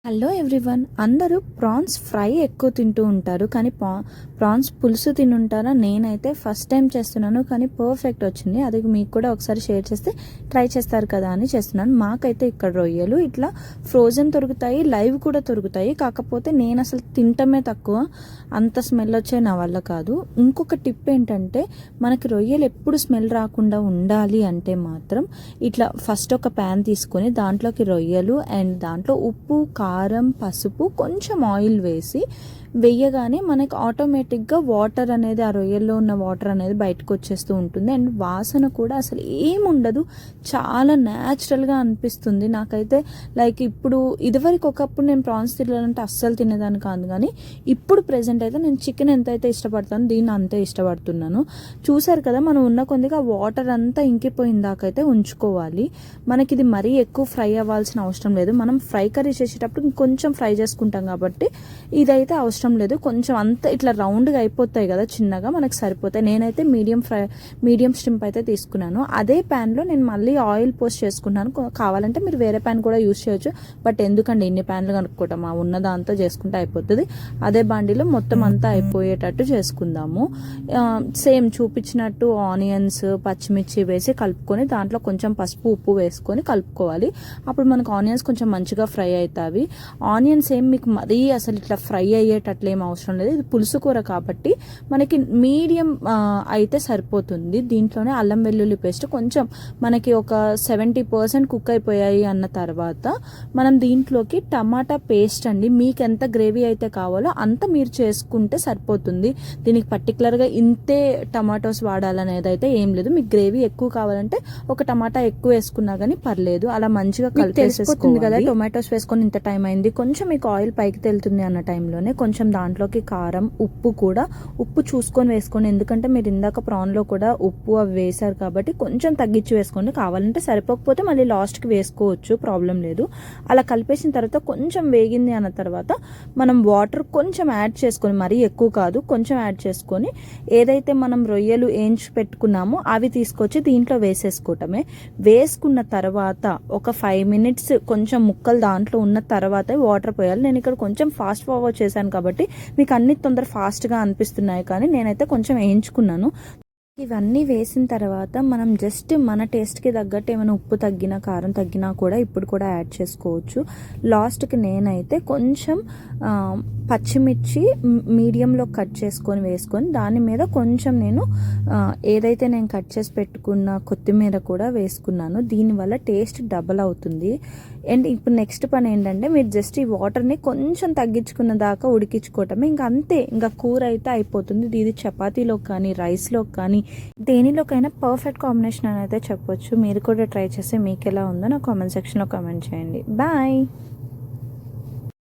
Hello everyone, అందరూ prawns fry ఎక్కువ తింటూ ఉంటారు, కానీ ప్రాన్స్ పులుసు తినుంటారా? నేనైతే ఫస్ట్ టైం చేస్తున్నాను, కానీ పర్ఫెక్ట్ వచ్చింది. అది మీకు కూడా ఒకసారి షేర్ చేస్తే ట్రై చేస్తారు కదా అని చేస్తున్నాను. మాకైతే ఇక్కడ రొయ్యలు ఇట్లా ఫ్రోజన్ దొరుకుతాయి, లైవ్ కూడా దొరుకుతాయి. కాకపోతే నేను అసలు తింటమే తక్కువ, అంత స్మెల్ వచ్చే నా వల్ల కాదు. ఇంకొక టిప్ ఏంటంటే, మనకి రొయ్యలు ఎప్పుడు స్మెల్ రాకుండా ఉండాలి అంటే మాత్రం ఇట్లా ఫస్ట్ ఒక ప్యాన్ తీసుకొని దాంట్లోకి రొయ్యలు అండ్ దాంట్లో ఉప్పు, కారం, పసుపు, కొంచెం ఆయిల్ వేయగానే మనకి ఆటోమేటిక్గా వాటర్ అనేది, ఆ రొయ్యల్లో ఉన్న వాటర్ అనేది బయటకు వచ్చేస్తూ ఉంటుంది. అండ్ వాసన కూడా అసలు ఏముండదు, చాలా న్యాచురల్గా అనిపిస్తుంది నాకైతే. లైక్ ఇప్పుడు ఇదివరకు ఒకప్పుడు నేను ప్రాన్స్ తినాలంటే అస్సలు తినేదాన్ని కాదు, కానీ ఇప్పుడు ప్రెజెంట్ అయితే నేను చికెన్ ఎంతైతే ఇష్టపడతాను దీన్ని అంతే ఇష్టపడుతున్నాను. చూసారు కదా, మనం ఉన్న కొద్దిగా వాటర్ అంతా ఇంకిపోయిన దాకైతే ఉంచుకోవాలి. మనకి ఇది మరీ ఎక్కువ ఫ్రై అవ్వాల్సిన అవసరం లేదు. మనం ఫ్రై కర్రీ చేసేటప్పుడు కొంచెం ఫ్రై చేసుకుంటాం కాబట్టి ఇదైతే అవసరం లేదు. కొంచెం అంతా ఇట్లా రౌండ్గా అయిపోతాయి కదా, చిన్నగా మనకు సరిపోతాయి. నేనైతే మీడియం స్ట్రింప్ అయితే తీసుకున్నాను. అదే ప్యాన్లో నేను మళ్ళీ ఆయిల్ పోస్ట్ చేసుకున్నాను. కావాలంటే మీరు వేరే ప్యాన్ కూడా యూస్ చేయొచ్చు, బట్ ఎందుకండి ఇన్ని ప్యాన్లు కనుక్కోవటం, ఉన్న దాంతో చేసుకుంటే అయిపోతుంది. అదే బాండీలో మొత్తం అంతా అయిపోయేటట్టు చేసుకుందాము. సేమ్ చూపించినట్టు ఆనియన్స్, పచ్చిమిర్చి వేసి కలుపుకొని దాంట్లో కొంచెం పసుపు, ఉప్పు వేసుకొని కలుపుకోవాలి. అప్పుడు మనకు ఆనియన్స్ కొంచెం మంచిగా ఫ్రై అవుతాయి. ఆనియన్స్ ఏం మీకు మరీ అసలు ఇట్లా ఫ్రై అయ్యేటట్లు ఏం అవసరం లేదు. ఇది పులుసు కూర కాబట్టి మనకి మీడియం అయితే సరిపోతుంది. దీంట్లోనే అల్లం వెల్లుల్లి పేస్ట్ కొంచెం మనకి ఒక 70% కుక్ అయిపోయాయి అన్న తర్వాత మనం దీంట్లోకి టమాటా పేస్ట్ అండి, మీకు ఎంత గ్రేవీ అయితే కావాలో అంత మీరు చేసుకుంటే సరిపోతుంది. దీనికి పర్టికులర్గా ఇంతే టమాటోస్ వాడాలనేది అయితే ఏం లేదు. మీకు గ్రేవీ ఎక్కువ కావాలంటే ఒక టమాటా ఎక్కువ వేసుకున్నా కానీ పర్లేదు. అలా మంచిగా కలిపేసేసుకుంది కదా. టొమాటోస్ వేసుకొని ఇంత టైం అయింది, కొంచెం మీకు ఆయిల్ పైకి తెలుతుంది అన్న టైంలోనే కొంచెం దాంట్లోకి కారం, ఉప్పు కూడా ఉప్పు చూసుకొని వేసుకోండి. ఎందుకంటే మీరు ఇందాక ప్రాన్లో కూడా ఉప్పు అవి వేశారు కాబట్టి కొంచెం తగ్గించి వేసుకోండి. కావాలంటే సరిపోకపోతే మళ్ళీ లాస్ట్కి వేసుకోవచ్చు, ప్రాబ్లం లేదు. అలా కలిపేసిన తర్వాత కొంచెం వేగింది అన్న తర్వాత మనం వాటర్ కొంచెం యాడ్ చేసుకొని, మరీ ఎక్కువ కాదు, కొంచెం యాడ్ చేసుకొని ఏదైతే మనం రొయ్యలు వేయించి పెట్టుకున్నామో అవి తీసుకొచ్చి దీంట్లో వేసేసుకోవటమే. వేసుకున్న తర్వాత ఒక 5 minutes కొంచెం ముక్కలు దాంట్లో ఉన్న తర్వాత వాటర్ పోయాలి. నేను ఇక్కడ కొంచెం ఫాస్ట్ ఫార్వర్డ్ చేశాను కాబట్టి మీకు అన్ని ఫాస్ట్గా అనిపిస్తున్నాయి, కానీ నేనైతే కొంచెం వేయించుకున్నాను. ఇవన్నీ వేసిన తర్వాత మనం జస్ట్ మన టేస్ట్కి తగ్గట్టు ఏమైనా ఉప్పు తగ్గినా, కారం తగ్గినా కూడా ఇప్పుడు కూడా యాడ్ చేసుకోవచ్చు. లాస్ట్కి నేనైతే కొంచెం పచ్చిమిర్చి మీడియంలో కట్ చేసుకొని వేసుకొని దాని మీద కొంచెం నేను ఏదైతే నేను కట్ చేసి పెట్టుకున్న కొత్తిమీర కూడా వేసుకున్నాను. దీనివల్ల టేస్ట్ డబల్ అవుతుంది. అండ్ ఇప్పుడు నెక్స్ట్ పని ఏంటంటే, మీరు జస్ట్ ఈ వాటర్ని కొంచెం తగ్గించుకున్న దాకా ఉడికించుకోవటమే. ఇంకా అంతే, ఇంకా కూర అయితే అయిపోతుంది. ఇది చపాతీలో కానీ, రైస్లో కానీ, దేనిలోకైనా పర్ఫెక్ట్ కాంబినేషన్ అని అయితే చెప్పొచ్చు. మీరు కూడా ట్రై చేసి మీకు ఎలా ఉందో నా కామెంట్ సెక్షన్లో కామెంట్ చేయండి. బాయ్.